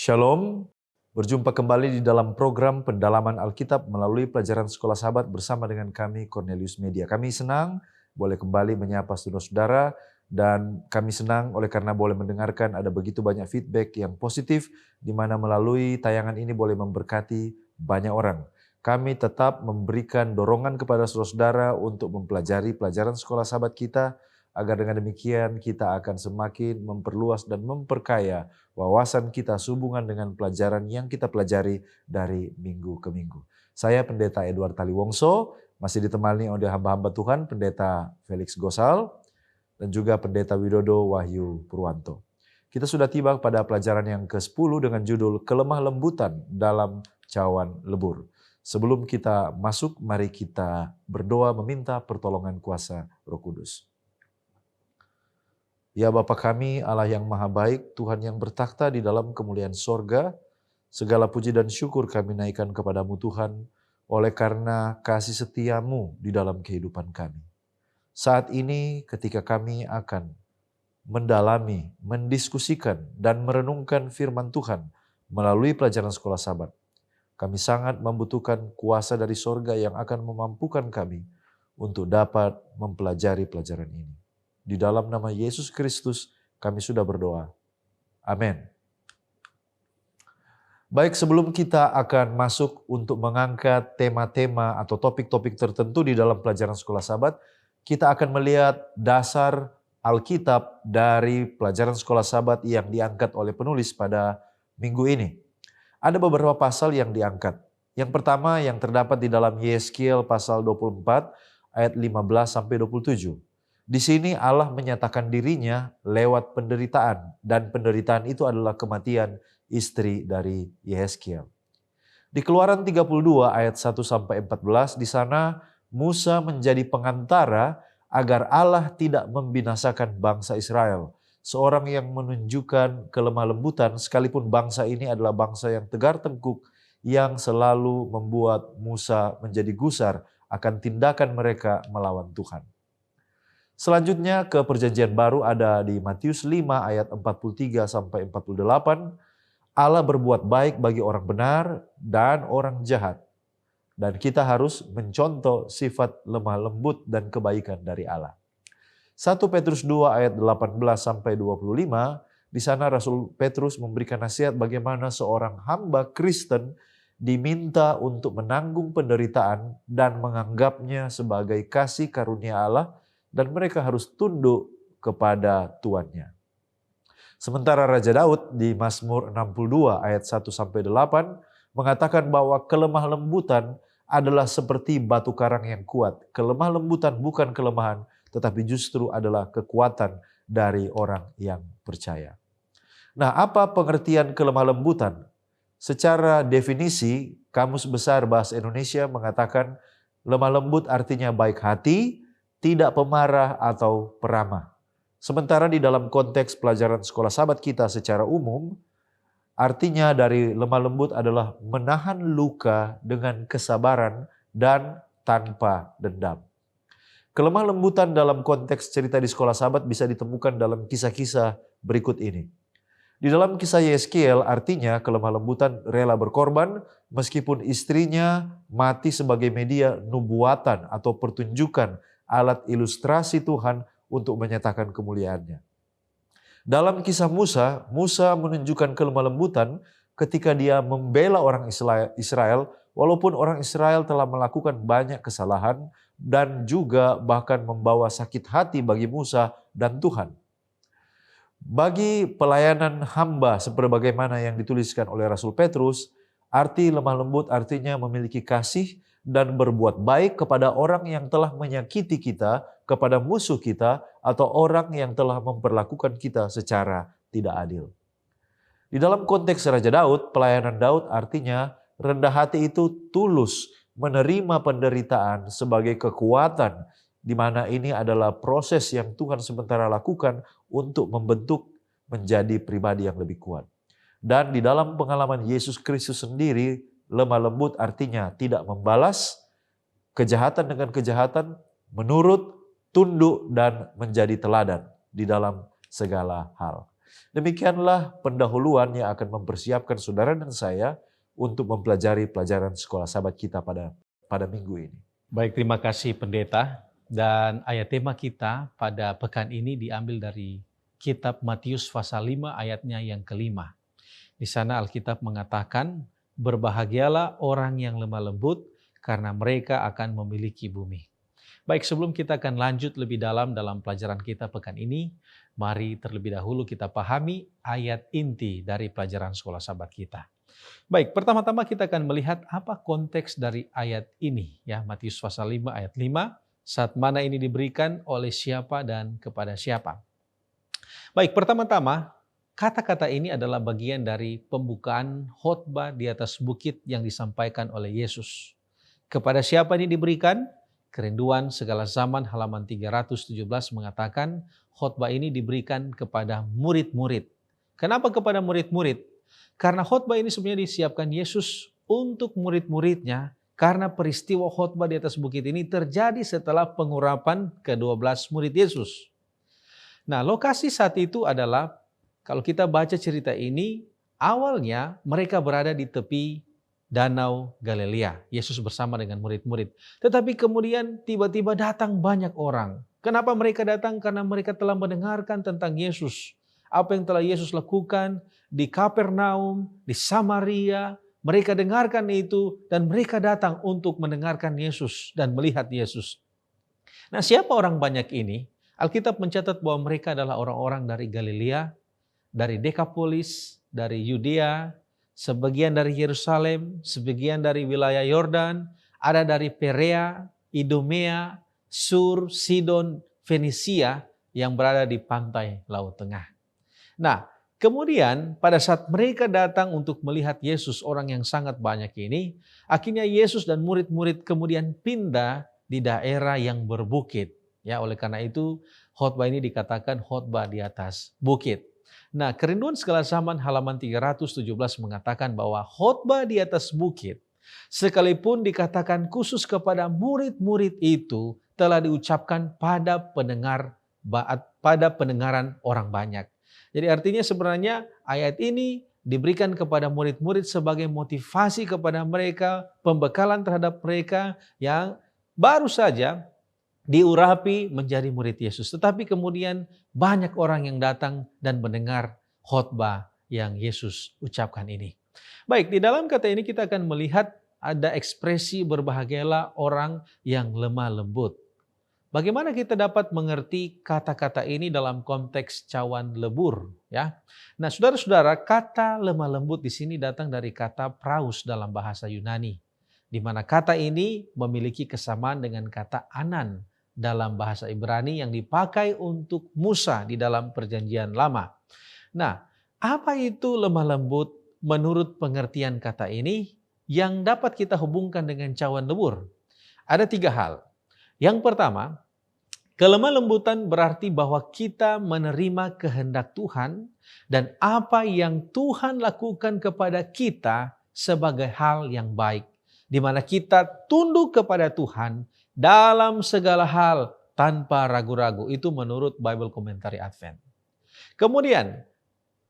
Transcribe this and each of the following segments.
Shalom, berjumpa kembali di dalam program pendalaman Alkitab melalui pelajaran Sekolah Sahabat bersama dengan kami Cornelius Media. Kami senang boleh kembali menyapa saudara-saudara dan kami senang oleh karena boleh mendengarkan ada begitu banyak feedback yang positif di mana melalui tayangan ini boleh memberkati banyak orang. Kami tetap memberikan dorongan kepada saudara-saudara untuk mempelajari pelajaran Sekolah Sahabat kita agar dengan demikian kita akan semakin memperluas dan memperkaya wawasan kita sehubungan dengan pelajaran yang kita pelajari dari minggu ke minggu. Saya Pendeta Edward Taliwongso, masih ditemani oleh hamba-hamba Tuhan, Pendeta Felix Gosal, dan juga Pendeta Widodo Wahyu Purwanto. Kita sudah tiba pada pelajaran yang ke-10 dengan judul Kelemah Lembutan dalam Cawan Lebur. Sebelum kita masuk, mari kita berdoa meminta pertolongan kuasa Roh Kudus. Ya Bapa kami, Allah yang maha baik, Tuhan yang bertakhta di dalam kemuliaan sorga, segala puji dan syukur kami naikkan kepadamu Tuhan, oleh karena kasih setiamu di dalam kehidupan kami. Saat ini ketika kami akan mendalami, mendiskusikan, dan merenungkan firman Tuhan melalui pelajaran Sekolah Sahabat, kami sangat membutuhkan kuasa dari sorga yang akan memampukan kami untuk dapat mempelajari pelajaran ini. Di dalam nama Yesus Kristus kami sudah berdoa. Amin. Baik, sebelum kita akan masuk untuk mengangkat tema-tema atau topik-topik tertentu di dalam pelajaran Sekolah Sahabat, kita akan melihat dasar Alkitab dari pelajaran Sekolah Sahabat yang diangkat oleh penulis pada minggu ini. Ada beberapa pasal yang diangkat. Yang pertama yang terdapat di dalam Yeskiel pasal 24 ayat 15 sampai 27. Di sini Allah menyatakan dirinya lewat penderitaan dan penderitaan itu adalah kematian istri dari Yeskiel. Di Keluaran 32 ayat 1 sampai 14 di sana Musa menjadi pengantara agar Allah tidak membinasakan bangsa Israel. Seorang yang menunjukkan kelemah lembutan sekalipun bangsa ini adalah bangsa yang tegar tengkuk yang selalu membuat Musa menjadi gusar akan tindakan mereka melawan Tuhan. Selanjutnya ke perjanjian baru ada di Matius 5 ayat 43 sampai 48. Allah berbuat baik bagi orang benar dan orang jahat. Dan kita harus mencontoh sifat lemah lembut dan kebaikan dari Allah. 1 Petrus 2 ayat 18 sampai 25, di sana Rasul Petrus memberikan nasihat bagaimana seorang hamba Kristen diminta untuk menanggung penderitaan dan menganggapnya sebagai kasih karunia Allah, dan mereka harus tunduk kepada tuannya. Sementara Raja Daud di Mazmur 62 ayat 1 sampai 8 mengatakan bahwa kelemah lembutan adalah seperti batu karang yang kuat. Kelemah lembutan bukan kelemahan, tetapi justru adalah kekuatan dari orang yang percaya. Nah, apa pengertian kelemah lembutan? Secara definisi, Kamus Besar Bahasa Indonesia mengatakan lemah lembut artinya baik hati, tidak pemarah atau peramah. Sementara di dalam konteks pelajaran Sekolah Sahabat kita secara umum, artinya dari lemah lembut adalah menahan luka dengan kesabaran dan tanpa dendam. Kelemah lembutan dalam konteks cerita di Sekolah Sahabat bisa ditemukan dalam kisah-kisah berikut ini. Di dalam kisah Yeskiel artinya kelemah lembutan rela berkorban meskipun istrinya mati sebagai media nubuatan atau pertunjukan alat ilustrasi Tuhan untuk menyatakan kemuliaannya. Dalam kisah Musa, Musa menunjukkan kelemah lembutan ketika dia membela orang Israel walaupun orang Israel telah melakukan banyak kesalahan dan juga bahkan membawa sakit hati bagi Musa dan Tuhan. Bagi pelayanan hamba seperti bagaimana yang dituliskan oleh Rasul Petrus, arti lemah lembut artinya memiliki kasih dan berbuat baik kepada orang yang telah menyakiti kita, kepada musuh kita, atau orang yang telah memperlakukan kita secara tidak adil. Di dalam konteks Raja Daud, pelayanan Daud artinya rendah hati itu tulus menerima penderitaan sebagai kekuatan, di mana ini adalah proses yang Tuhan sementara lakukan untuk membentuk menjadi pribadi yang lebih kuat. Dan di dalam pengalaman Yesus Kristus sendiri, lemah lembut artinya tidak membalas kejahatan dengan kejahatan, menurut, tunduk, dan menjadi teladan di dalam segala hal. Demikianlah pendahuluan yang akan mempersiapkan saudara dan saya untuk mempelajari pelajaran sekolah sahabat kita pada minggu ini. Baik, terima kasih pendeta. Dan ayat tema kita pada pekan ini diambil dari kitab Matius pasal 5 ayatnya yang kelima. Di sana Alkitab mengatakan, berbahagialah orang yang lemah lembut karena mereka akan memiliki bumi. Baik, sebelum kita akan lanjut lebih dalam pelajaran kita pekan ini, mari terlebih dahulu kita pahami ayat inti dari pelajaran sekolah sahabat kita. Baik, pertama-tama kita akan melihat apa konteks dari ayat ini, ya, Matius pasal 5 ayat 5, saat mana ini diberikan, oleh siapa dan kepada siapa. Baik, pertama-tama kata-kata ini adalah bagian dari pembukaan khotbah di atas bukit yang disampaikan oleh Yesus. Kepada siapa ini diberikan? Kerinduan segala zaman halaman 317 mengatakan khotbah ini diberikan kepada murid-murid. Kenapa kepada murid-murid? Karena khotbah ini sebenarnya disiapkan Yesus untuk murid-muridnya karena peristiwa khotbah di atas bukit ini terjadi setelah pengurapan ke-12 murid Yesus. Nah, lokasi saat itu adalah, kalau kita baca cerita ini, awalnya mereka berada di tepi Danau Galilea, Yesus bersama dengan murid-murid. Tetapi kemudian tiba-tiba datang banyak orang. Kenapa mereka datang? Karena mereka telah mendengarkan tentang Yesus. Apa yang telah Yesus lakukan di Kapernaum, di Samaria. Mereka dengarkan itu dan mereka datang untuk mendengarkan Yesus dan melihat Yesus. Nah, siapa orang banyak ini? Alkitab mencatat bahwa mereka adalah orang-orang dari Galilea, dari Dekapolis, dari Yudea, sebagian dari Yerusalem, sebagian dari wilayah Yordan, ada dari Perea, Idumea, Sur, Sidon, Fenisia yang berada di pantai Laut Tengah. Nah, kemudian pada saat mereka datang untuk melihat Yesus, orang yang sangat banyak ini, akhirnya Yesus dan murid-murid kemudian pindah di daerah yang berbukit. Ya, oleh karena itu khotbah ini dikatakan khotbah di atas bukit. Nah, kerinduan segala zaman halaman 317 mengatakan bahwa khotbah di atas bukit, sekalipun dikatakan khusus kepada murid-murid itu, telah diucapkan pada pendengaran orang banyak. Jadi artinya sebenarnya ayat ini diberikan kepada murid-murid sebagai motivasi kepada mereka, pembekalan terhadap mereka yang baru saja diurapi menjadi murid Yesus. Tetapi kemudian banyak orang yang datang dan mendengar khotbah yang Yesus ucapkan ini. Baik, di dalam kata ini kita akan melihat ada ekspresi berbahagialah orang yang lemah lembut. Bagaimana kita dapat mengerti kata-kata ini dalam konteks cawan lebur, ya? Nah, saudara-saudara, kata lemah lembut di sini datang dari kata praus dalam bahasa Yunani, di mana kata ini memiliki kesamaan dengan kata anan dalam bahasa Ibrani yang dipakai untuk Musa di dalam Perjanjian Lama. Nah, apa itu lemah lembut menurut pengertian kata ini yang dapat kita hubungkan dengan cawan lebur? Ada 3 hal. Yang pertama, kelemah lembutan berarti bahwa kita menerima kehendak Tuhan dan apa yang Tuhan lakukan kepada kita sebagai hal yang baik, di mana kita tunduk kepada Tuhan dalam segala hal tanpa ragu-ragu. Itu menurut Bible Commentary Advent. Kemudian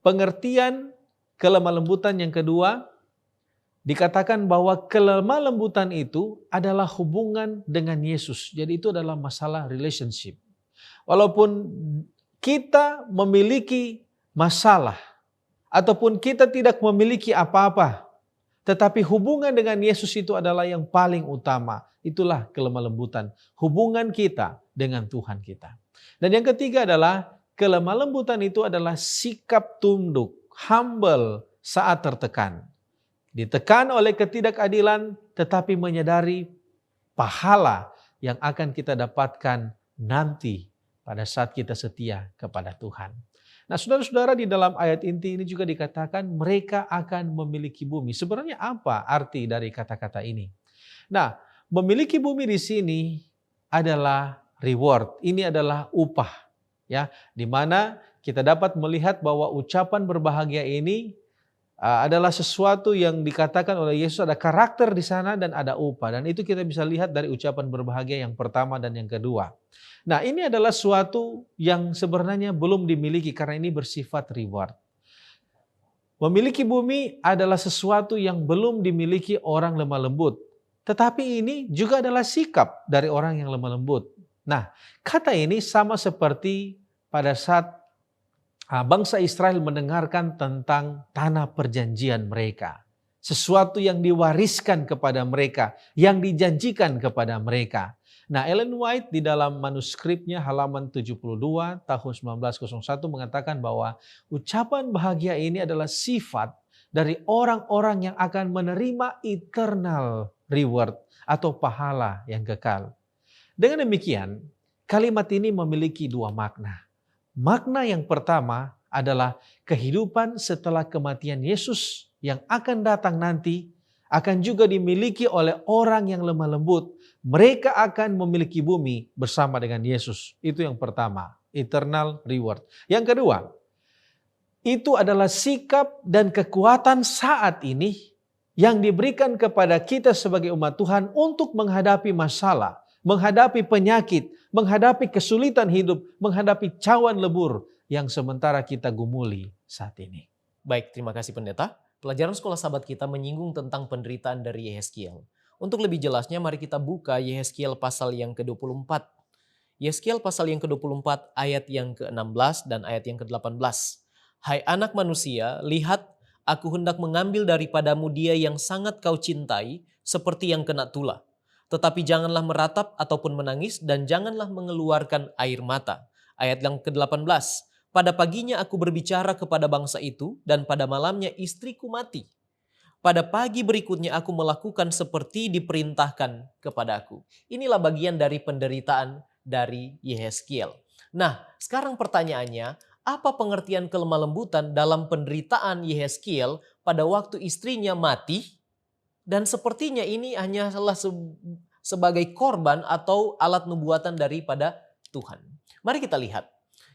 pengertian kelemah lembutan yang kedua, dikatakan bahwa kelemah lembutan itu adalah hubungan dengan Yesus. Jadi itu adalah masalah relationship. Walaupun kita memiliki masalah ataupun kita tidak memiliki apa-apa, tetapi hubungan dengan Yesus itu adalah yang paling utama. Itulah kelemah lembutan, hubungan kita dengan Tuhan kita. Dan yang ketiga adalah kelemah lembutan itu adalah sikap tunduk, humble saat tertekan. Ditekan oleh ketidakadilan tetapi menyadari pahala yang akan kita dapatkan nanti pada saat kita setia kepada Tuhan. Nah, saudara-saudara, di dalam ayat inti ini juga dikatakan mereka akan memiliki bumi. Sebenarnya apa arti dari kata-kata ini? Nah, memiliki bumi di sini adalah reward. Ini adalah upah, ya, di mana kita dapat melihat bahwa ucapan berbahagia ini adalah sesuatu yang dikatakan oleh Yesus, ada karakter di sana dan ada upah. Dan itu kita bisa lihat dari ucapan berbahagia yang pertama dan yang kedua. Nah, ini adalah suatu yang sebenarnya belum dimiliki karena ini bersifat reward. Memiliki bumi adalah sesuatu yang belum dimiliki orang lemah lembut. Tetapi ini juga adalah sikap dari orang yang lemah lembut. Nah, kata ini sama seperti pada saat bangsa Israel mendengarkan tentang tanah perjanjian mereka. Sesuatu yang diwariskan kepada mereka, yang dijanjikan kepada mereka. Nah, Ellen White di dalam manuskripnya halaman 72 tahun 1901 mengatakan bahwa ucapan bahagia ini adalah sifat dari orang-orang yang akan menerima eternal reward atau pahala yang kekal. Dengan demikian, kalimat ini memiliki dua makna. Makna yang pertama adalah kehidupan setelah kematian Yesus yang akan datang nanti akan juga dimiliki oleh orang yang lemah lembut. Mereka akan memiliki bumi bersama dengan Yesus. Itu yang pertama, eternal reward. Yang kedua, itu adalah sikap dan kekuatan saat ini yang diberikan kepada kita sebagai umat Tuhan untuk menghadapi masalah, menghadapi penyakit, menghadapi kesulitan hidup, menghadapi cawan lebur yang sementara kita gumuli saat ini. Baik, terima kasih pendeta. Pelajaran sekolah sahabat kita menyinggung tentang penderitaan dari Yehezkiel. Untuk lebih jelasnya, mari kita buka Yehezkiel pasal yang ke-24. Yehezkiel pasal yang ke-24 ayat yang ke-16 dan ayat yang ke-18. Hai anak manusia, lihat, aku hendak mengambil daripadamu dia yang sangat kau cintai, seperti yang kena tulah. Tetapi janganlah meratap ataupun menangis dan janganlah mengeluarkan air mata. Ayat yang ke-18. Pada paginya aku berbicara kepada bangsa itu dan pada malamnya istriku mati. Pada pagi berikutnya aku melakukan seperti diperintahkan kepadaku. Inilah bagian dari penderitaan dari Yehezkiel. Nah, sekarang pertanyaannya, apa pengertian kelemah lembutan dalam penderitaan Yehezkiel pada waktu istrinya mati? Dan sepertinya ini hanyalah sebagai korban atau alat nubuatan daripada Tuhan. Mari kita lihat.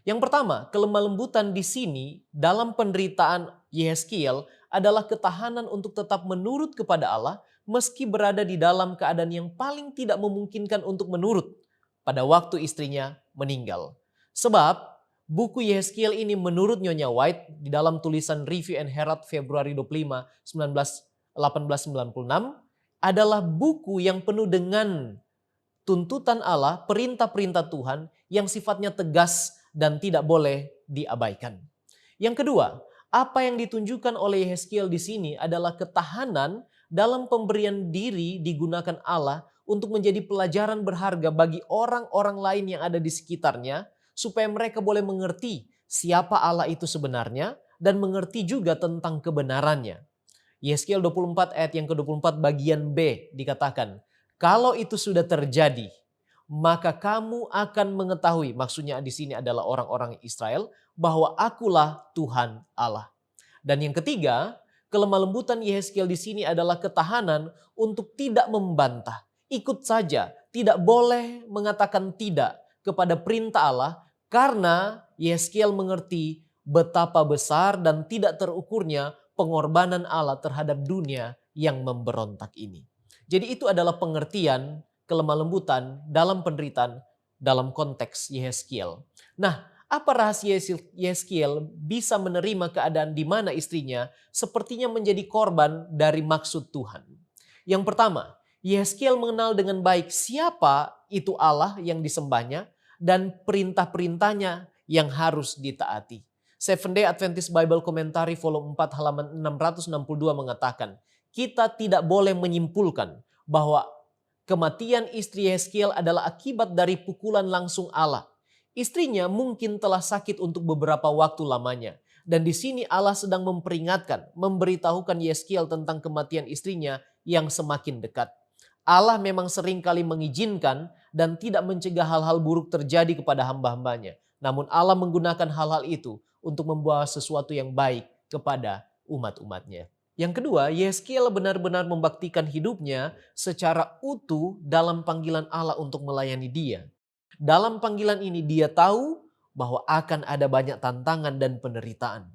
Yang pertama, kelemah lembutan di sini dalam penderitaan Yehezkiel adalah ketahanan untuk tetap menurut kepada Allah meski berada di dalam keadaan yang paling tidak memungkinkan untuk menurut pada waktu istrinya meninggal. Sebab buku Yehezkiel ini menurut Nyonya White di dalam tulisan Review and Herald Februari 25, 1896 adalah buku yang penuh dengan tuntutan Allah, perintah-perintah Tuhan yang sifatnya tegas dan tidak boleh diabaikan. Yang kedua, apa yang ditunjukkan oleh Yehezkiel di sini adalah ketahanan dalam pemberian diri digunakan Allah untuk menjadi pelajaran berharga bagi orang-orang lain yang ada di sekitarnya, supaya mereka boleh mengerti siapa Allah itu sebenarnya dan mengerti juga tentang kebenarannya. Yehezkiel 24 ayat yang ke-24 bagian B dikatakan, kalau itu sudah terjadi, maka kamu akan mengetahui, maksudnya di sini adalah orang-orang Israel, bahwa akulah Tuhan Allah. Dan yang ketiga, kelemah lembutan Yehezkiel di sini adalah ketahanan untuk tidak membantah. Ikut saja, tidak boleh mengatakan tidak kepada perintah Allah, karena Yehezkiel mengerti betapa besar dan tidak terukurnya pengorbanan Allah terhadap dunia yang memberontak ini. Jadi itu adalah pengertian kelemah lembutan dalam penderitaan dalam konteks Yehezkiel. Nah, apa rahasia Yehezkiel bisa menerima keadaan di mana istrinya sepertinya menjadi korban dari maksud Tuhan? Yang pertama, Yehezkiel mengenal dengan baik siapa itu Allah yang disembahnya dan perintah-perintahnya yang harus ditaati. Seventh-day Adventist Bible Commentary volume 4 halaman 662 mengatakan, kita tidak boleh menyimpulkan bahwa kematian istri Yehezkiel adalah akibat dari pukulan langsung Allah. Istrinya mungkin telah sakit untuk beberapa waktu lamanya. Dan di sini Allah sedang memperingatkan, memberitahukan Yehezkiel tentang kematian istrinya yang semakin dekat. Allah memang seringkali mengizinkan dan tidak mencegah hal-hal buruk terjadi kepada hamba-hambanya. Namun Allah menggunakan hal-hal itu untuk membawa sesuatu yang baik kepada umat-umatnya. Yang kedua, Yehezkiel benar-benar membaktikan hidupnya secara utuh dalam panggilan Allah untuk melayani dia. Dalam panggilan ini dia tahu bahwa akan ada banyak tantangan dan penderitaan.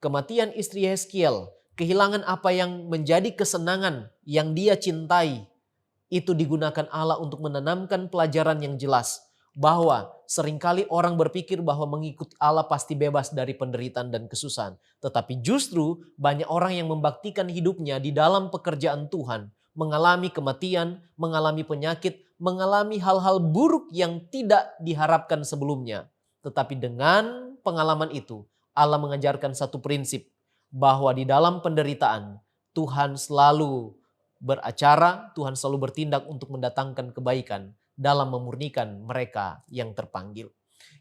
Kematian istri Yehezkiel, kehilangan apa yang menjadi kesenangan yang dia cintai, itu digunakan Allah untuk menanamkan pelajaran yang jelas bahwa seringkali orang berpikir bahwa mengikut Allah pasti bebas dari penderitaan dan kesusahan. Tetapi justru banyak orang yang membaktikan hidupnya di dalam pekerjaan Tuhan, mengalami kematian, mengalami penyakit, mengalami hal-hal buruk yang tidak diharapkan sebelumnya. Tetapi dengan pengalaman itu, Allah mengajarkan satu prinsip, bahwa di dalam penderitaan Tuhan selalu beracara, Tuhan selalu bertindak untuk mendatangkan kebaikan dalam memurnikan mereka yang terpanggil.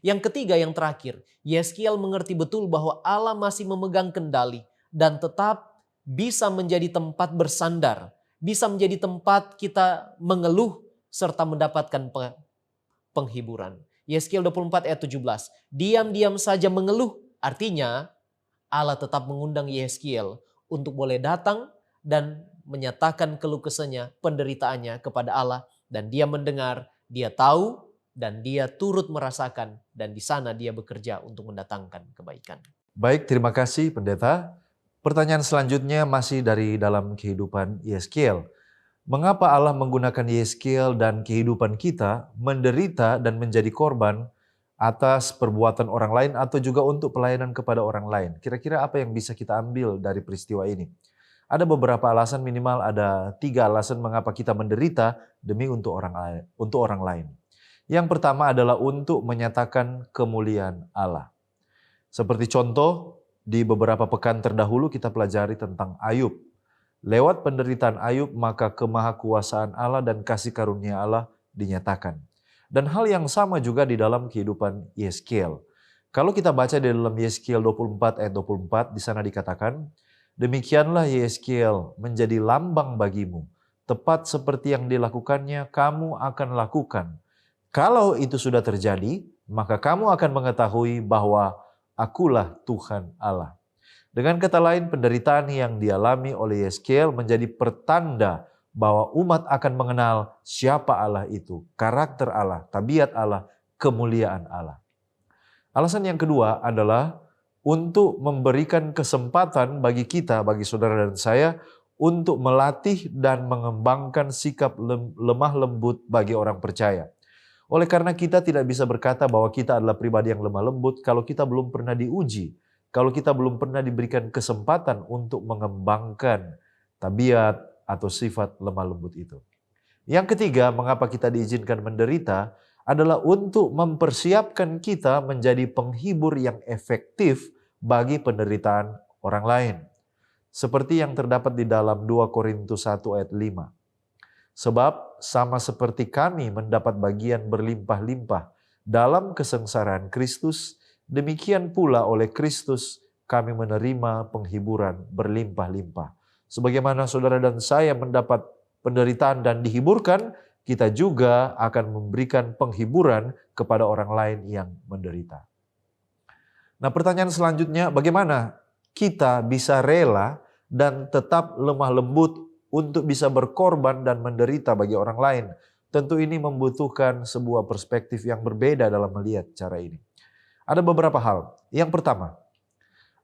Yang ketiga, yang terakhir, Yeskiel mengerti betul bahwa Allah masih memegang kendali dan tetap bisa menjadi tempat bersandar, bisa menjadi tempat kita mengeluh serta mendapatkan penghiburan. Yeskiel 24 ayat 17, diam-diam saja mengeluh, artinya Allah tetap mengundang Yeskiel untuk boleh datang dan menyatakan keluh kesahnya, penderitaannya kepada Allah. Dan dia mendengar, dia tahu, dan dia turut merasakan. Dan di sana dia bekerja untuk mendatangkan kebaikan. Baik, terima kasih pendeta. Pertanyaan selanjutnya masih dari dalam kehidupan Yeskiel. Mengapa Allah menggunakan Yeskiel dan kehidupan kita menderita dan menjadi korban atas perbuatan orang lain atau juga untuk pelayanan kepada orang lain? Kira-kira apa yang bisa kita ambil dari peristiwa ini? Ada beberapa alasan, minimal ada 3 alasan mengapa kita menderita demi untuk orang lain. Yang pertama adalah untuk menyatakan kemuliaan Allah. Seperti contoh, di beberapa pekan terdahulu kita pelajari tentang Ayub. Lewat penderitaan Ayub, maka kemahakuasaan Allah dan kasih karunia Allah dinyatakan. Dan hal yang sama juga di dalam kehidupan Yeskiel. Kalau kita baca di dalam Yeskiel 24 ayat 24, di sana dikatakan, demikianlah Yeskiel menjadi lambang bagimu, tepat seperti yang dilakukannya kamu akan lakukan. Kalau itu sudah terjadi, maka kamu akan mengetahui bahwa akulah Tuhan Allah. Dengan kata lain, penderitaan yang dialami oleh Yeskiel menjadi pertanda bahwa umat akan mengenal siapa Allah itu, karakter Allah, tabiat Allah, kemuliaan Allah. Alasan yang kedua adalah untuk memberikan kesempatan bagi kita, bagi saudara dan saya, untuk melatih dan mengembangkan sikap lemah lembut bagi orang percaya. Oleh karena kita tidak bisa berkata bahwa kita adalah pribadi yang lemah lembut kalau kita belum pernah diuji, kalau kita belum pernah diberikan kesempatan untuk mengembangkan tabiat atau sifat lemah lembut itu. Yang ketiga, mengapa kita diizinkan menderita adalah untuk mempersiapkan kita menjadi penghibur yang efektif bagi penderitaan orang lain. Seperti yang terdapat di dalam 2 Korintus 1 ayat 5. Sebab sama seperti kami mendapat bagian berlimpah-limpah dalam kesengsaraan Kristus, demikian pula oleh Kristus kami menerima penghiburan berlimpah-limpah. Sebagaimana saudara dan saya mendapat penderitaan dan dihiburkan, kita juga akan memberikan penghiburan kepada orang lain yang menderita. Nah, pertanyaan selanjutnya, bagaimana kita bisa rela dan tetap lemah lembut untuk bisa berkorban dan menderita bagi orang lain? Tentu ini membutuhkan sebuah perspektif yang berbeda dalam melihat cara ini. Ada beberapa hal. Yang pertama,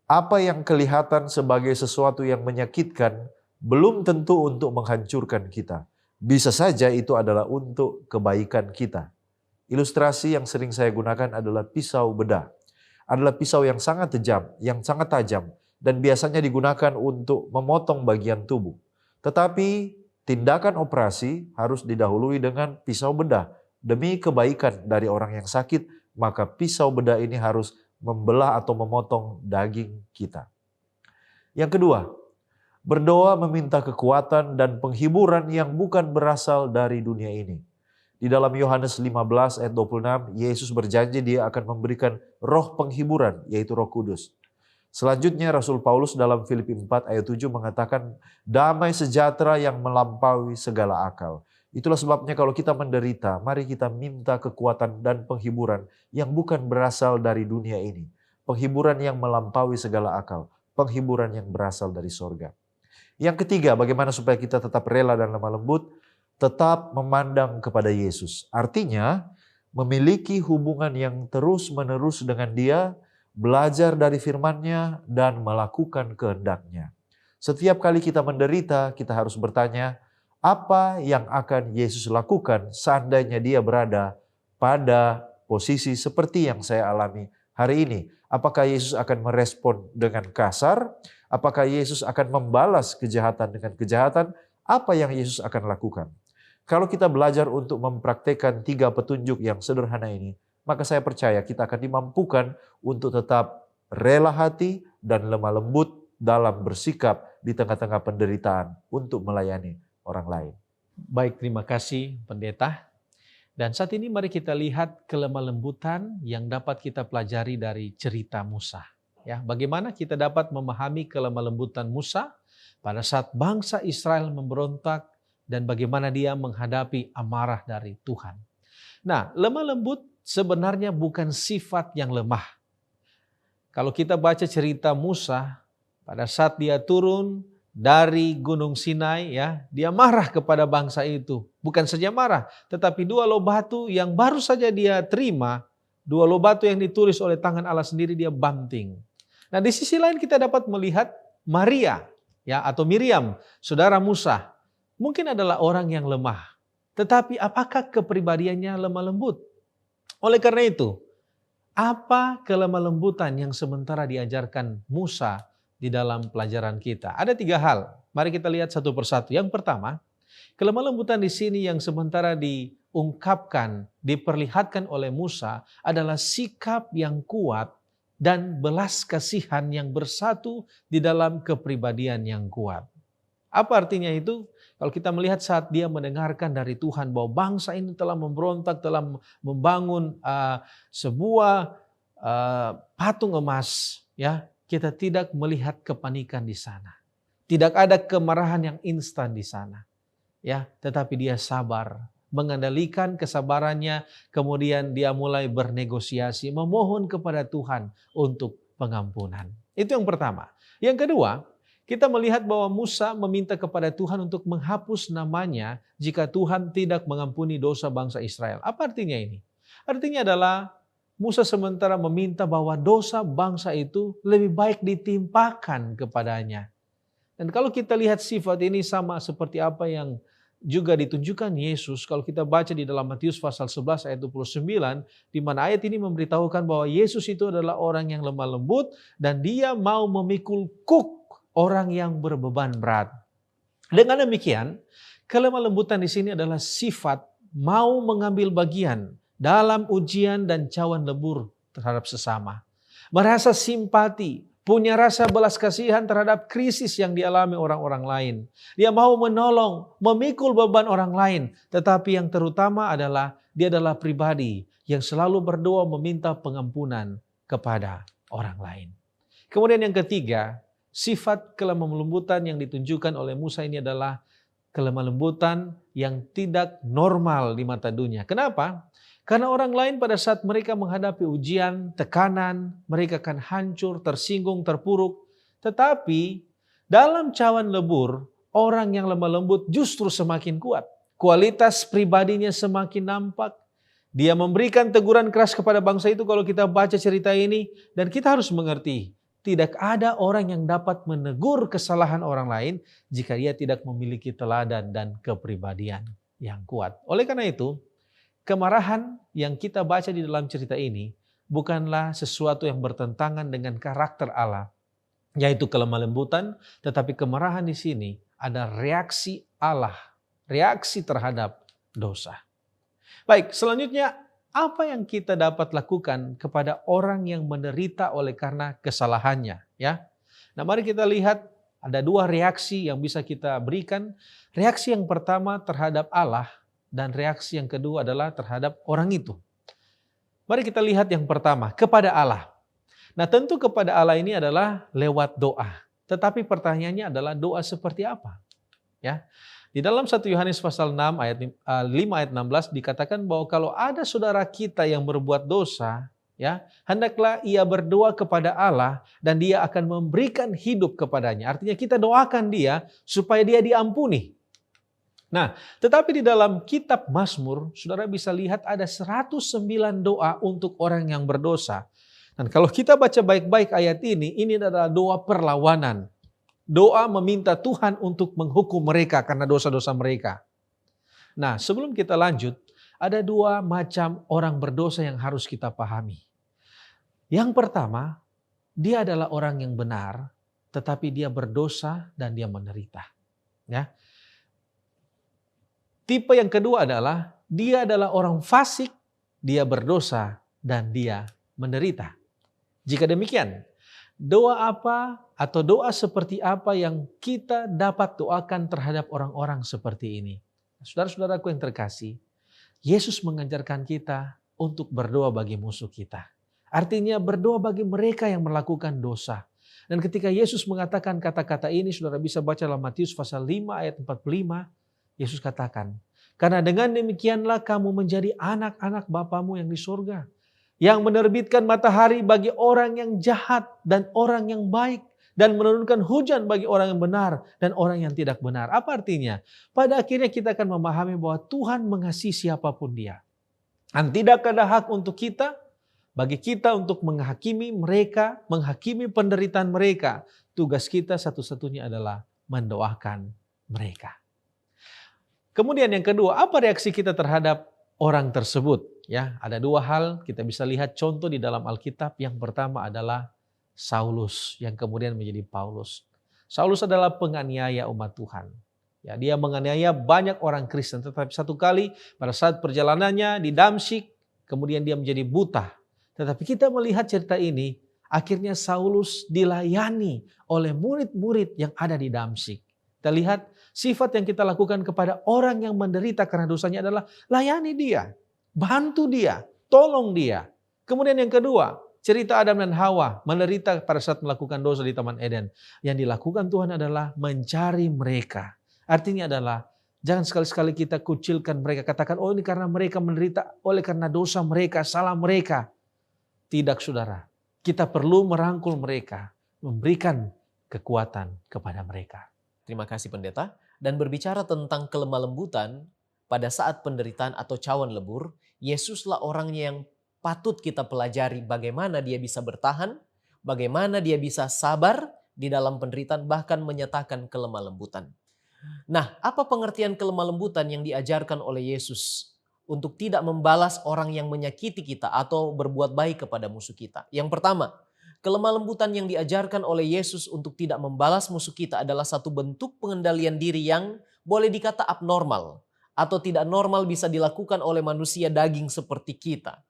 apa yang kelihatan sebagai sesuatu yang menyakitkan belum tentu untuk menghancurkan kita. Bisa saja itu adalah untuk kebaikan kita. Ilustrasi yang sering saya gunakan adalah pisau bedah. Adalah pisau yang sangat tajam, dan biasanya digunakan untuk memotong bagian tubuh. Tetapi tindakan operasi harus didahului dengan pisau bedah. Demi kebaikan dari orang yang sakit, maka pisau bedah ini harus membelah atau memotong daging kita. Yang kedua, berdoa meminta kekuatan dan penghiburan yang bukan berasal dari dunia ini. Di dalam Yohanes 15 ayat 26, Yesus berjanji dia akan memberikan roh penghiburan, yaitu Roh Kudus. Selanjutnya Rasul Paulus dalam Filipi 4 ayat 7 mengatakan damai sejahtera yang melampaui segala akal. Itulah sebabnya kalau kita menderita, mari kita minta kekuatan dan penghiburan yang bukan berasal dari dunia ini. Penghiburan yang melampaui segala akal, penghiburan yang berasal dari sorga. Yang ketiga, bagaimana supaya kita tetap rela dan lemah lembut? Tetap memandang kepada Yesus. Artinya, memiliki hubungan yang terus-menerus dengan Dia, belajar dari firman-Nya, dan melakukan kehendak-Nya. Setiap kali kita menderita, kita harus bertanya, apa yang akan Yesus lakukan seandainya dia berada pada posisi seperti yang saya alami hari ini? Apakah Yesus akan merespon dengan kasar? Apakah Yesus akan membalas kejahatan dengan kejahatan? Apa yang Yesus akan lakukan? Kalau kita belajar untuk mempraktekkan 3 petunjuk yang sederhana ini, maka saya percaya kita akan dimampukan untuk tetap rela hati dan lemah lembut dalam bersikap di tengah-tengah penderitaan untuk melayani orang lain. Baik, terima kasih Pendeta. Dan saat ini mari kita lihat kelemah lembutan yang dapat kita pelajari dari cerita Musa. Ya, bagaimana kita dapat memahami kelemah lembutan Musa pada saat bangsa Israel memberontak dan bagaimana dia menghadapi amarah dari Tuhan. Nah, lemah lembut sebenarnya bukan sifat yang lemah. Kalau kita baca cerita Musa, pada saat dia turun dari Gunung Sinai, ya, dia marah kepada bangsa itu. Bukan saja marah, tetapi 2 loh batu yang baru saja dia terima, 2 loh batu yang ditulis oleh tangan Allah sendiri dia banting. Nah, di sisi lain kita dapat melihat Maria, ya, atau Miriam, saudara Musa, mungkin adalah orang yang lemah. Tetapi apakah kepribadiannya lemah lembut? Oleh karena itu, apa kelemah lembutan yang sementara diajarkan Musa di dalam pelajaran kita? Ada 3 hal. Mari kita lihat satu persatu. Yang pertama, kelemah lembutan di sini yang sementara diungkapkan, diperlihatkan oleh Musa adalah sikap yang kuat dan belas kasihan yang bersatu di dalam kepribadian yang kuat. Apa artinya itu? Kalau kita melihat saat dia mendengarkan dari Tuhan bahwa bangsa ini telah memberontak, telah membangun sebuah patung emas, ya, kita tidak melihat kepanikan di sana. Tidak ada kemarahan yang instan di sana, ya, tetapi dia sabar, mengendalikan kesabarannya, kemudian dia mulai bernegosiasi, memohon kepada Tuhan untuk pengampunan. Itu yang pertama. Yang kedua, kita melihat bahwa Musa meminta kepada Tuhan untuk menghapus namanya jika Tuhan tidak mengampuni dosa bangsa Israel. Apa artinya ini? Artinya adalah Musa sementara meminta bahwa dosa bangsa itu lebih baik ditimpakan kepadanya. Dan kalau kita lihat sifat ini sama seperti apa yang juga ditunjukkan Yesus, kalau kita baca di dalam Matius pasal 11 ayat 29, di mana ayat ini memberitahukan bahwa Yesus itu adalah orang yang lemah lembut dan dia mau memikul kuk orang yang berbeban berat. Dengan demikian, kelemah lembutan di sini adalah sifat mau mengambil bagian dalam ujian dan cawan lebur terhadap sesama. Merasa simpati, punya rasa belas kasihan terhadap krisis yang dialami orang-orang lain. Dia mau menolong, memikul beban orang lain. Tetapi yang terutama adalah dia adalah pribadi yang selalu berdoa meminta pengampunan kepada orang lain. Kemudian yang ketiga, sifat kelemah lembutan yang ditunjukkan oleh Musa ini adalah kelemah lembutan yang tidak normal di mata dunia. Kenapa? Karena orang lain pada saat mereka menghadapi ujian, tekanan, mereka akan hancur, tersinggung, terpuruk. Tetapi dalam cawan lebur, orang yang lemah lembut justru semakin kuat. Kualitas pribadinya semakin nampak. Dia memberikan teguran keras kepada bangsa itu kalau kita baca cerita ini. Dan kita harus mengerti, tidak ada orang yang dapat menegur kesalahan orang lain jika dia tidak memiliki teladan dan kepribadian yang kuat. Oleh karena itu, kemarahan yang kita baca di dalam cerita ini bukanlah sesuatu yang bertentangan dengan karakter Allah, yaitu kelemah lembutan, tetapi kemarahan di sini ada reaksi Allah, reaksi terhadap dosa. Baik, selanjutnya apa yang kita dapat lakukan kepada orang yang menderita oleh karena kesalahannya, ya? Nah, mari kita lihat ada 2 reaksi yang bisa kita berikan. Reaksi yang pertama terhadap Allah dan reaksi yang kedua adalah terhadap orang itu. Mari kita lihat yang pertama, kepada Allah. Nah, tentu kepada Allah ini adalah lewat doa. Tetapi pertanyaannya adalah doa seperti apa? Ya. Di dalam 1 Yohanes pasal 6 ayat 5 ayat 16 dikatakan bahwa kalau ada saudara kita yang berbuat dosa, ya, hendaklah ia berdoa kepada Allah dan dia akan memberikan hidup kepadanya. Artinya kita doakan dia supaya dia diampuni. Nah, tetapi di dalam kitab Mazmur, saudara bisa lihat ada 109 doa untuk orang yang berdosa. Dan kalau kita baca baik-baik ayat ini adalah doa perlawanan. Doa meminta Tuhan untuk menghukum mereka karena dosa-dosa mereka. Nah, sebelum kita lanjut, ada dua macam orang berdosa yang harus kita pahami. Yang pertama, dia adalah orang yang benar, tetapi dia berdosa dan dia menderita. Ya. Tipe yang kedua adalah, dia adalah orang fasik, dia berdosa dan dia menderita. Jika demikian, doa apa atau doa seperti apa yang kita dapat doakan terhadap orang-orang seperti ini? Saudara-saudaraku yang terkasih, Yesus mengajarkan kita untuk berdoa bagi musuh kita. Artinya berdoa bagi mereka yang melakukan dosa. Dan ketika Yesus mengatakan kata-kata ini, saudara bisa baca dalam Matius pasal 5 ayat 45, Yesus katakan, karena dengan demikianlah kamu menjadi anak-anak Bapamu yang di surga, yang menerbitkan matahari bagi orang yang jahat dan orang yang baik, dan menurunkan hujan bagi orang yang benar dan orang yang tidak benar. Apa artinya? Pada akhirnya kita akan memahami bahwa Tuhan mengasihi siapapun dia. Dan tidak ada hak untuk kita, bagi kita untuk menghakimi mereka, menghakimi penderitaan mereka. Tugas kita satu-satunya adalah mendoakan mereka. Kemudian yang kedua, apa reaksi kita terhadap orang tersebut? Ya, ada dua hal kita bisa lihat contoh di dalam Alkitab. Yang pertama adalah Saulus yang kemudian menjadi Paulus. Saulus adalah penganiaya umat Tuhan. Ya, dia menganiaya banyak orang Kristen, tetapi satu kali pada saat perjalanannya di Damsyik, kemudian dia menjadi buta. Tetapi kita melihat cerita ini, akhirnya Saulus dilayani oleh murid-murid yang ada di Damsyik. Kita lihat sifat yang kita lakukan kepada orang yang menderita karena dosanya adalah layani dia, bantu dia, tolong dia. Kemudian yang kedua, cerita Adam dan Hawa menderita pada saat melakukan dosa di Taman Eden. Yang dilakukan Tuhan adalah mencari mereka. Artinya adalah jangan sekali-sekali kita kucilkan mereka. Katakan, oh ini karena mereka menderita oleh karena dosa mereka, salah mereka. Tidak saudara, kita perlu merangkul mereka, memberikan kekuatan kepada mereka. Terima kasih pendeta. Dan berbicara tentang kelemah lembutan pada saat penderitaan atau cawan lebur, Yesuslah orangnya yang patut kita pelajari bagaimana dia bisa bertahan, bagaimana dia bisa sabar di dalam penderitaan, bahkan menyatakan kelemah lembutan. Nah, apa pengertian kelemah lembutan yang diajarkan oleh Yesus untuk tidak membalas orang yang menyakiti kita atau berbuat baik kepada musuh kita? Yang pertama, kelemah lembutan yang diajarkan oleh Yesus untuk tidak membalas musuh kita adalah satu bentuk pengendalian diri yang boleh dikata abnormal atau tidak normal bisa dilakukan oleh manusia daging seperti kita.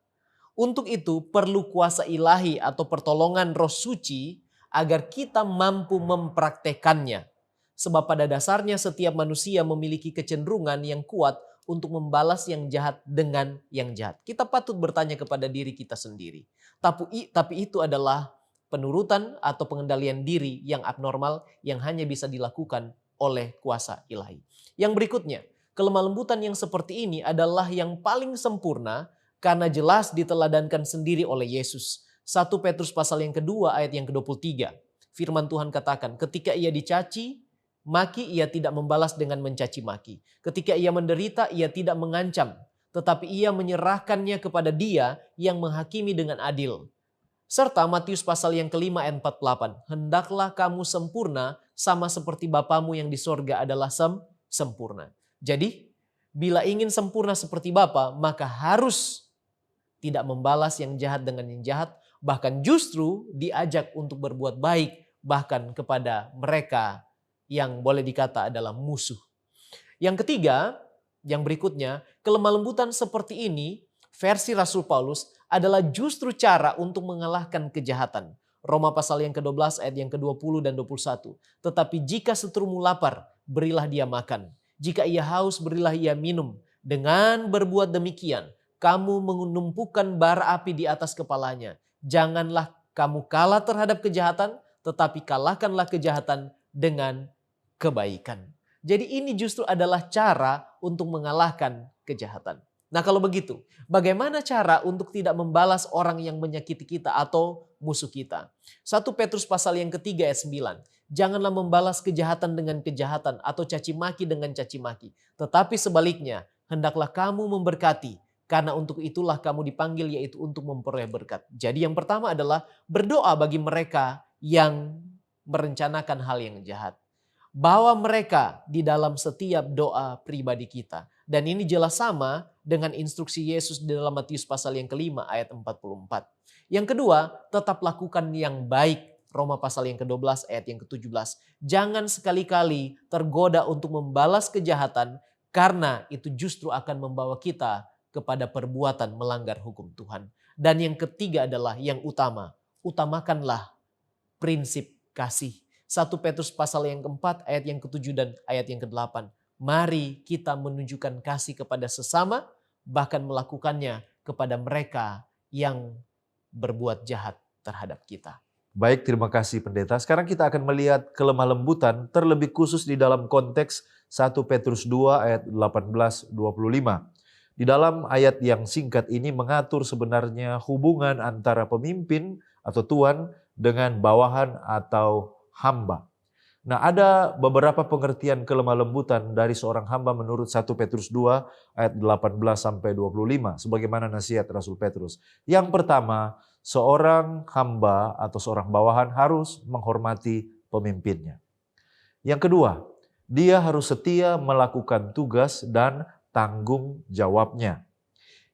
Untuk itu perlu kuasa ilahi atau pertolongan Roh Suci agar kita mampu mempraktekannya. Sebab pada dasarnya setiap manusia memiliki kecenderungan yang kuat untuk membalas yang jahat dengan yang jahat. Kita patut bertanya kepada diri kita sendiri. Tapi itu adalah penurutan atau pengendalian diri yang abnormal yang hanya bisa dilakukan oleh kuasa ilahi. Yang berikutnya, kelemah lembutan yang seperti ini adalah yang paling sempurna karena jelas diteladankan sendiri oleh Yesus. 1 Petrus pasal yang kedua ayat yang ke-23. Firman Tuhan katakan, ketika ia dicaci maki, ia tidak membalas dengan mencaci maki. Ketika ia menderita, ia tidak mengancam, tetapi ia menyerahkannya kepada Dia yang menghakimi dengan adil. Serta Matius pasal yang kelima ayat 48. Hendaklah kamu sempurna sama seperti Bapamu yang di sorga adalah sempurna. Jadi, bila ingin sempurna seperti Bapa, maka harus tidak membalas yang jahat dengan yang jahat, bahkan justru diajak untuk berbuat baik, bahkan kepada mereka yang boleh dikata adalah musuh. Yang ketiga, yang berikutnya, kelemah lembutan seperti ini, versi Rasul Paulus, adalah justru cara untuk mengalahkan kejahatan. Roma pasal yang ke-12 ayat yang ke-20 dan 21. Tetapi jika seterumu lapar, berilah dia makan. Jika ia haus, berilah ia minum. Dengan berbuat demikian, kamu menumpukan bara api di atas kepalanya. Janganlah kamu kalah terhadap kejahatan, tetapi kalahkanlah kejahatan dengan kebaikan. Jadi ini justru adalah cara untuk mengalahkan kejahatan. Nah kalau begitu, bagaimana cara untuk tidak membalas orang yang menyakiti kita atau musuh kita? 1 Petrus pasal yang ketiga ayat 9. Janganlah membalas kejahatan dengan kejahatan atau caci maki dengan caci maki. Tetapi sebaliknya, hendaklah kamu memberkati. Karena untuk itulah kamu dipanggil, yaitu untuk memperoleh berkat. Jadi yang pertama adalah berdoa bagi mereka yang merencanakan hal yang jahat. Bawa mereka di dalam setiap doa pribadi kita. Dan ini jelas sama dengan instruksi Yesus di dalam Matius pasal yang kelima ayat 44. Yang kedua, tetap lakukan yang baik. Roma pasal yang ke-12 ayat yang ke-17. Jangan sekali-kali tergoda untuk membalas kejahatan karena itu justru akan membawa kita kepada perbuatan melanggar hukum Tuhan. Dan yang ketiga adalah yang utama. Utamakanlah prinsip kasih. 1 Petrus pasal yang keempat ayat yang ke-7 dan ayat yang ke-8. Mari kita menunjukkan kasih kepada sesama, bahkan melakukannya kepada mereka yang berbuat jahat terhadap kita. Baik, terima kasih pendeta. Sekarang kita akan melihat kelemah lembutan terlebih khusus di dalam konteks 1 Petrus 2 ayat 18-25. Di dalam ayat yang singkat ini mengatur sebenarnya hubungan antara pemimpin atau tuan dengan bawahan atau hamba. Nah, ada beberapa pengertian kelemah lembutan dari seorang hamba menurut 1 Petrus 2 ayat 18-25 sebagaimana nasihat Rasul Petrus. Yang pertama, seorang hamba atau seorang bawahan harus menghormati pemimpinnya. Yang kedua, dia harus setia melakukan tugas dan tanggung jawabnya.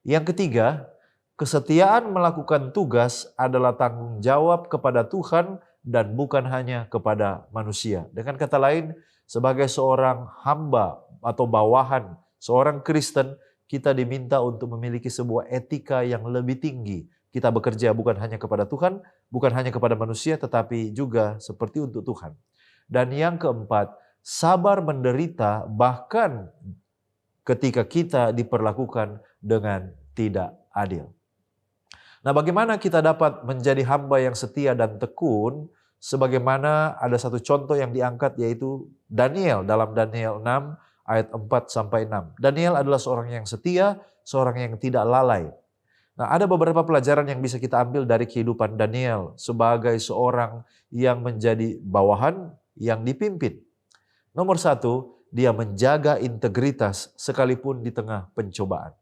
Yang ketiga, kesetiaan melakukan tugas adalah tanggung jawab kepada Tuhan dan bukan hanya kepada manusia. Dengan kata lain, sebagai seorang hamba atau bawahan, seorang Kristen, kita diminta untuk memiliki sebuah etika yang lebih tinggi. Kita bekerja bukan hanya kepada Tuhan, bukan hanya kepada manusia, tetapi juga seperti untuk Tuhan. Dan yang keempat, sabar menderita bahkan ketika kita diperlakukan dengan tidak adil. Nah, bagaimana kita dapat menjadi hamba yang setia dan tekun? Sebagaimana ada satu contoh yang diangkat yaitu Daniel dalam Daniel 6 ayat 4-6. Daniel adalah seorang yang setia, seorang yang tidak lalai. Nah, ada beberapa pelajaran yang bisa kita ambil dari kehidupan Daniel sebagai seorang yang menjadi bawahan yang dipimpin. Nomor satu, dia menjaga integritas sekalipun di tengah pencobaan.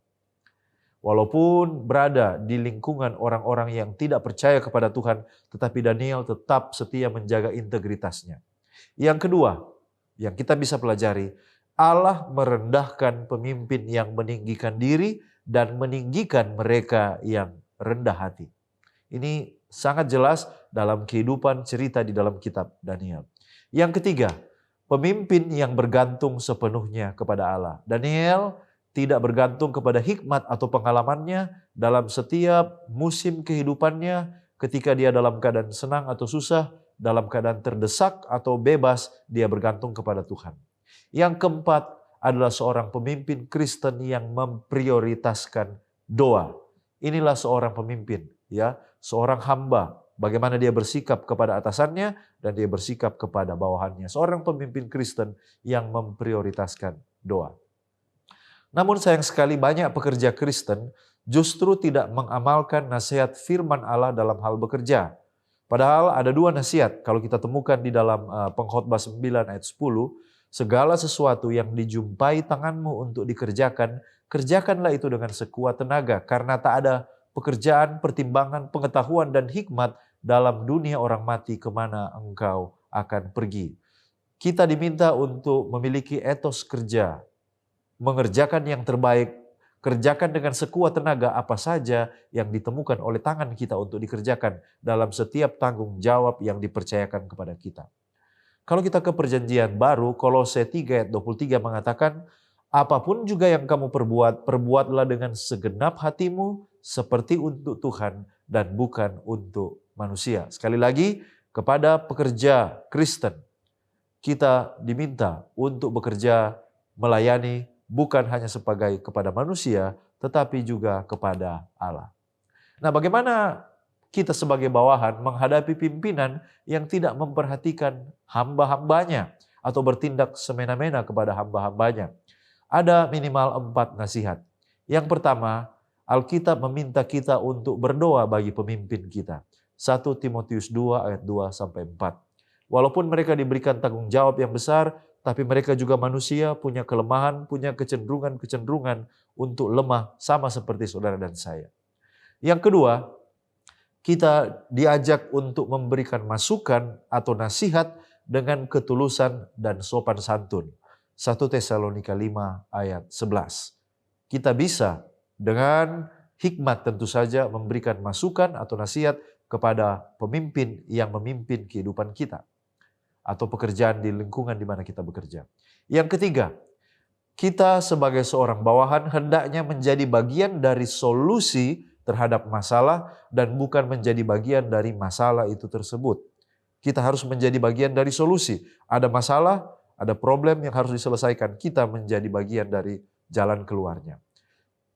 Walaupun berada di lingkungan orang-orang yang tidak percaya kepada Tuhan, tetapi Daniel tetap setia menjaga integritasnya. Yang kedua, yang kita bisa pelajari, Allah merendahkan pemimpin yang meninggikan diri dan meninggikan mereka yang rendah hati. Ini sangat jelas dalam kehidupan cerita di dalam kitab Daniel. Yang ketiga, pemimpin yang bergantung sepenuhnya kepada Allah. Daniel tidak bergantung kepada hikmat atau pengalamannya dalam setiap musim kehidupannya, ketika dia dalam keadaan senang atau susah, dalam keadaan terdesak atau bebas, dia bergantung kepada Tuhan. Yang keempat adalah seorang pemimpin Kristen yang memprioritaskan doa. Inilah seorang pemimpin, ya, seorang hamba. Bagaimana dia bersikap kepada atasannya dan dia bersikap kepada bawahannya. Seorang pemimpin Kristen yang memprioritaskan doa. Namun sayang sekali banyak pekerja Kristen justru tidak mengamalkan nasihat firman Allah dalam hal bekerja. Padahal ada dua nasihat kalau kita temukan di dalam Pengkhotbah 9 ayat 10. Segala sesuatu yang dijumpai tanganmu untuk dikerjakan, kerjakanlah itu dengan sekuat tenaga. Karena tak ada pekerjaan, pertimbangan, pengetahuan dan hikmat dalam dunia orang mati kemana engkau akan pergi. Kita diminta untuk memiliki etos kerja, mengerjakan yang terbaik, kerjakan dengan sekuat tenaga apa saja yang ditemukan oleh tangan kita untuk dikerjakan dalam setiap tanggung jawab yang dipercayakan kepada kita. Kalau kita ke perjanjian baru, Kolose 3 ayat 23 mengatakan, apapun juga yang kamu perbuat, perbuatlah dengan segenap hatimu seperti untuk Tuhan dan bukan untuk manusia. Sekali lagi, kepada pekerja Kristen, kita diminta untuk bekerja melayani bukan hanya sebagai kepada manusia, tetapi juga kepada Allah. Nah, bagaimana kita sebagai bawahan menghadapi pimpinan yang tidak memperhatikan hamba-hambanya atau bertindak semena-mena kepada hamba-hambanya? Ada minimal 4 nasihat. Yang pertama, Alkitab meminta kita untuk berdoa bagi pemimpin kita. 1 Timotius 2 ayat 2-4. Walaupun mereka diberikan tanggung jawab yang besar, tapi mereka juga manusia, punya kelemahan, punya kecenderungan untuk lemah sama seperti saudara dan saya. Yang kedua, Kita diajak untuk memberikan masukan atau nasihat dengan ketulusan dan sopan santun. 1 Tesalonika 5 ayat 11. Kita bisa dengan hikmat tentu saja memberikan masukan atau nasihat kepada pemimpin yang memimpin kehidupan kita atau pekerjaan di lingkungan di mana kita bekerja. Yang ketiga, kita sebagai seorang bawahan hendaknya menjadi bagian dari solusi terhadap masalah dan bukan menjadi bagian dari masalah itu tersebut. Kita harus menjadi bagian dari solusi. Ada masalah, ada problem yang harus diselesaikan. Kita menjadi bagian dari jalan keluarnya.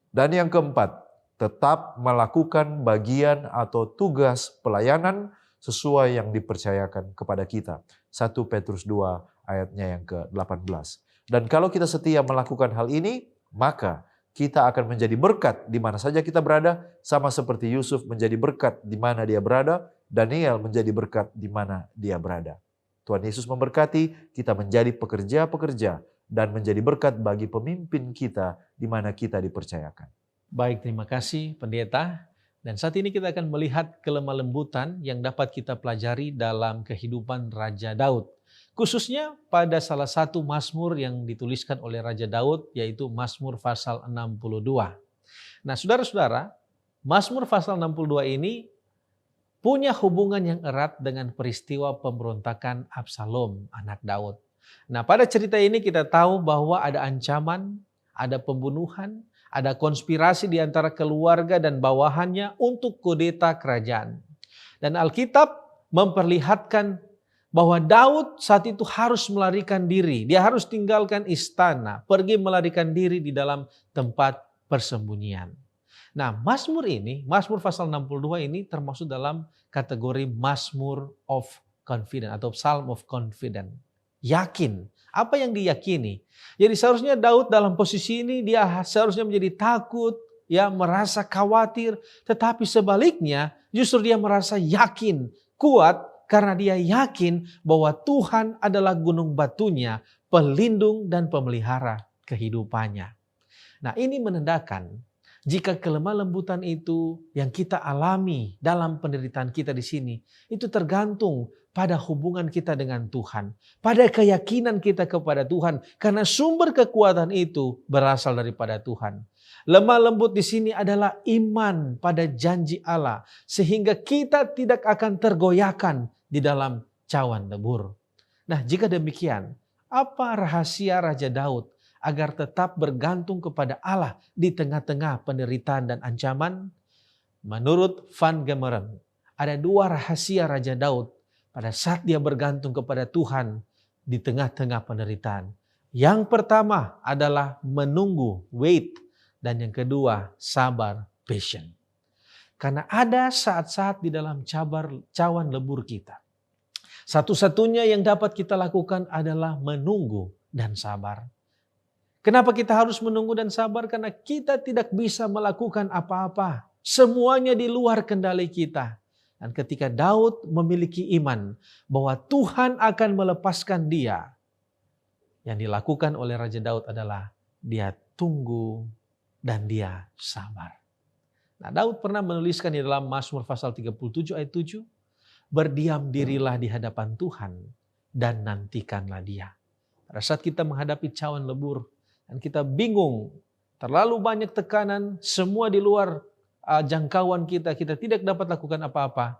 Dan yang keempat, tetap melakukan bagian atau tugas pelayanan sesuai yang dipercayakan kepada kita. 1 Petrus 2 ayatnya yang ke-18. Dan kalau kita setia melakukan hal ini, maka kita akan menjadi berkat di mana saja kita berada, sama seperti Yusuf menjadi berkat di mana dia berada, Daniel menjadi berkat di mana dia berada. Tuhan Yesus memberkati kita menjadi pekerja-pekerja dan menjadi berkat bagi pemimpin kita di mana kita dipercayakan. Baik, terima kasih Pendeta. Dan saat ini kita akan melihat kelemah lembutan yang dapat kita pelajari dalam kehidupan Raja Daud. Khususnya pada salah satu Mazmur yang dituliskan oleh Raja Daud, yaitu Mazmur pasal 62. Nah, saudara-saudara, Mazmur pasal 62 ini punya hubungan yang erat dengan peristiwa pemberontakan Absalom, anak Daud. Nah, pada cerita ini kita tahu bahwa ada ancaman, ada pembunuhan, ada konspirasi di antara keluarga dan bawahannya untuk kudeta kerajaan. Dan Alkitab memperlihatkan bahwa Daud saat itu harus melarikan diri. Dia harus tinggalkan istana, pergi melarikan diri di dalam tempat persembunyian. Nah, Mazmur ini, Mazmur pasal 62 ini termasuk dalam kategori Mazmur of Confidence atau Psalm of Confidence. Yakin. Apa yang diyakini? Jadi seharusnya Daud dalam posisi ini dia seharusnya menjadi takut, ya, merasa khawatir, tetapi sebaliknya justru dia merasa yakin, kuat, karena dia yakin bahwa Tuhan adalah gunung batunya, pelindung dan pemelihara kehidupannya. Nah, ini menandakan jika kelemah lembutan itu yang kita alami dalam penderitaan kita di sini, itu tergantung pada hubungan kita dengan Tuhan, pada keyakinan kita kepada Tuhan, karena sumber kekuatan itu berasal daripada Tuhan. Lemah lembut di sini adalah iman pada janji Allah, sehingga kita tidak akan tergoyahkan di dalam cawan lebur. Nah, jika demikian, apa rahasia Raja Daud agar tetap bergantung kepada Allah di tengah-tengah penderitaan dan ancaman? Menurut Van Gemeren, ada dua rahasia Raja Daud pada saat dia bergantung kepada Tuhan di tengah-tengah penderitaan. Yang pertama adalah menunggu, wait. Dan yang kedua, sabar, patient. Karena ada saat-saat di dalam cawan lebur kita. Satu-satunya yang dapat kita lakukan adalah menunggu dan sabar. Kenapa kita harus menunggu dan sabar? Karena kita tidak bisa melakukan apa-apa. Semuanya di luar kendali kita. Dan ketika Daud memiliki iman bahwa Tuhan akan melepaskan dia, yang dilakukan oleh Raja Daud adalah dia tunggu dan dia sabar. Nah, Daud pernah menuliskan di dalam Mazmur pasal 37 ayat 7, berdiam dirilah di hadapan Tuhan dan nantikanlah dia. Pada saat kita menghadapi cawan lebur dan kita bingung, terlalu banyak tekanan, semua di luar jangkauan kita, kita tidak dapat lakukan apa-apa.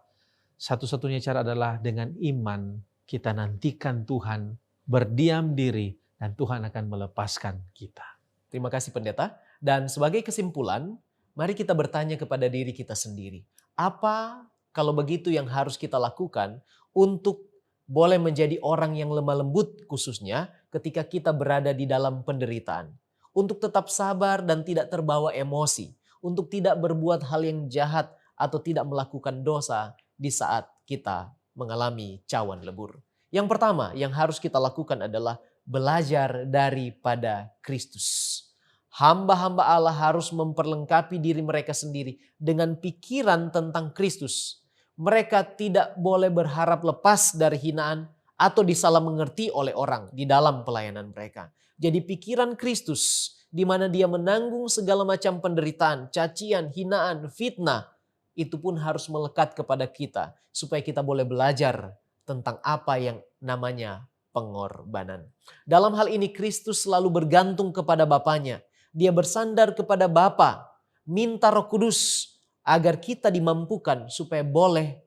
Satu-satunya cara adalah dengan iman kita nantikan Tuhan, berdiam diri, dan Tuhan akan melepaskan kita. Terima kasih Pendeta. Dan sebagai kesimpulan, mari kita bertanya kepada diri kita sendiri. Apa kalau begitu yang harus kita lakukan untuk boleh menjadi orang yang lemah lembut khususnya ketika kita berada di dalam penderitaan. Untuk tetap sabar dan tidak terbawa emosi. Untuk tidak berbuat hal yang jahat atau tidak melakukan dosa di saat kita mengalami cawan lebur. Yang pertama yang harus kita lakukan adalah belajar daripada Kristus. Hamba-hamba Allah harus memperlengkapi diri mereka sendiri dengan pikiran tentang Kristus. Mereka tidak boleh berharap lepas dari hinaan atau disalah mengerti oleh orang di dalam pelayanan mereka. Jadi pikiran Kristus di mana dia menanggung segala macam penderitaan, cacian, hinaan, fitnah itu pun harus melekat kepada kita supaya kita boleh belajar tentang apa yang namanya pengorbanan. Dalam hal ini Kristus selalu bergantung kepada Bapanya. Dia bersandar kepada Bapa, minta Roh Kudus agar kita dimampukan supaya boleh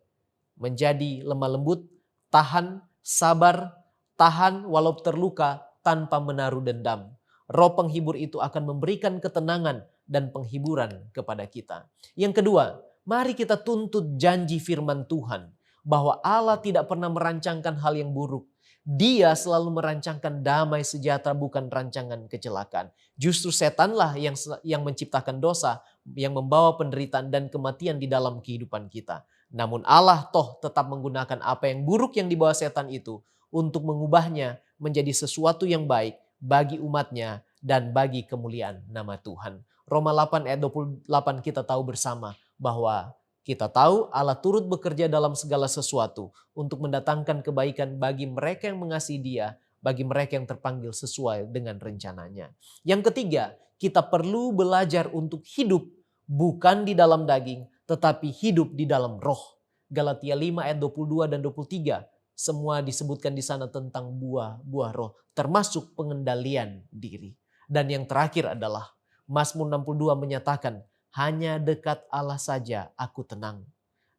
menjadi lemah lembut, tahan, sabar, tahan walau terluka tanpa menaruh dendam. Roh penghibur itu akan memberikan ketenangan dan penghiburan kepada kita. Yang kedua, mari kita tuntut janji firman Tuhan bahwa Allah tidak pernah merancangkan hal yang buruk. Dia selalu merancangkan damai sejahtera, bukan rancangan kecelakaan. Justru setanlah yang menciptakan dosa, yang membawa penderitaan dan kematian di dalam kehidupan kita. Namun Allah toh tetap menggunakan apa yang buruk yang dibawa setan itu untuk mengubahnya menjadi sesuatu yang baik bagi umatnya dan bagi kemuliaan nama Tuhan. Roma 8 ayat 28 kita tahu bersama bahwa kita tahu Allah turut bekerja dalam segala sesuatu untuk mendatangkan kebaikan bagi mereka yang mengasihi Dia, bagi mereka yang terpanggil sesuai dengan rencananya. Yang ketiga, kita perlu belajar untuk hidup bukan di dalam daging, tetapi hidup di dalam roh. Galatia 5 ayat 22 dan 23, semua disebutkan di sana tentang buah-buah roh, termasuk pengendalian diri. Dan yang terakhir adalah Mazmur 62 menyatakan, hanya dekat Allah saja aku tenang.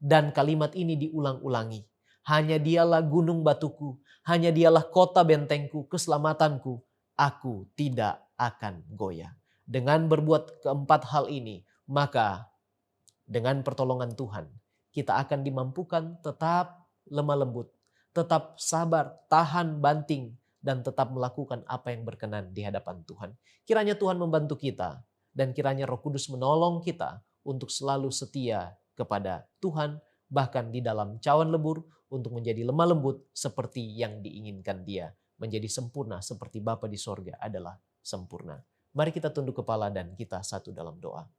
Dan kalimat ini diulang-ulangi. Hanya dialah gunung batuku, hanya dialah kota bentengku, keselamatanku. Aku tidak akan goyah. Dengan berbuat keempat hal ini, maka dengan pertolongan Tuhan, kita akan dimampukan tetap lemah lembut, tetap sabar, tahan banting, dan tetap melakukan apa yang berkenan di hadapan Tuhan. Kiranya Tuhan membantu kita. Dan kiranya Roh Kudus menolong kita untuk selalu setia kepada Tuhan, bahkan di dalam cawan lebur untuk menjadi lemah lembut seperti yang diinginkan Dia. Menjadi sempurna seperti Bapa di sorga adalah sempurna. Mari kita tunduk kepala dan kita satu dalam doa.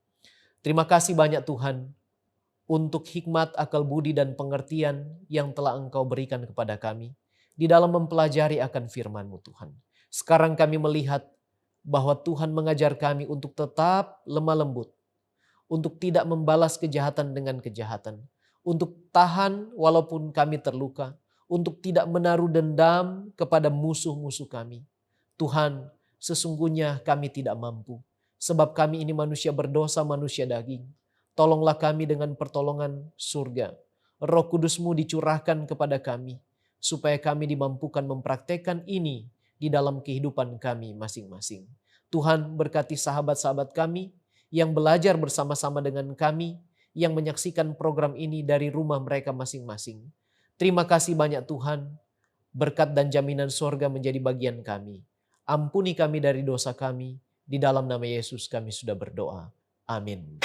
Terima kasih banyak Tuhan untuk hikmat, akal budi dan pengertian yang telah Engkau berikan kepada kami di dalam mempelajari akan firman-Mu Tuhan. Sekarang kami melihat bahwa Tuhan mengajar kami untuk tetap lemah lembut, untuk tidak membalas kejahatan dengan kejahatan, untuk tahan walaupun kami terluka, untuk tidak menaruh dendam kepada musuh-musuh kami. Tuhan, sesungguhnya kami tidak mampu, sebab kami ini manusia berdosa, manusia daging. Tolonglah kami dengan pertolongan surga. Roh Kudus-Mu dicurahkan kepada kami, supaya kami dimampukan mempraktekkan ini di dalam kehidupan kami masing-masing. Tuhan berkati sahabat-sahabat kami yang belajar bersama-sama dengan kami, yang menyaksikan program ini dari rumah mereka masing-masing. Terima kasih banyak Tuhan, berkat dan jaminan sorga menjadi bagian kami. Ampuni kami dari dosa kami, di dalam nama Yesus kami sudah berdoa. Amin.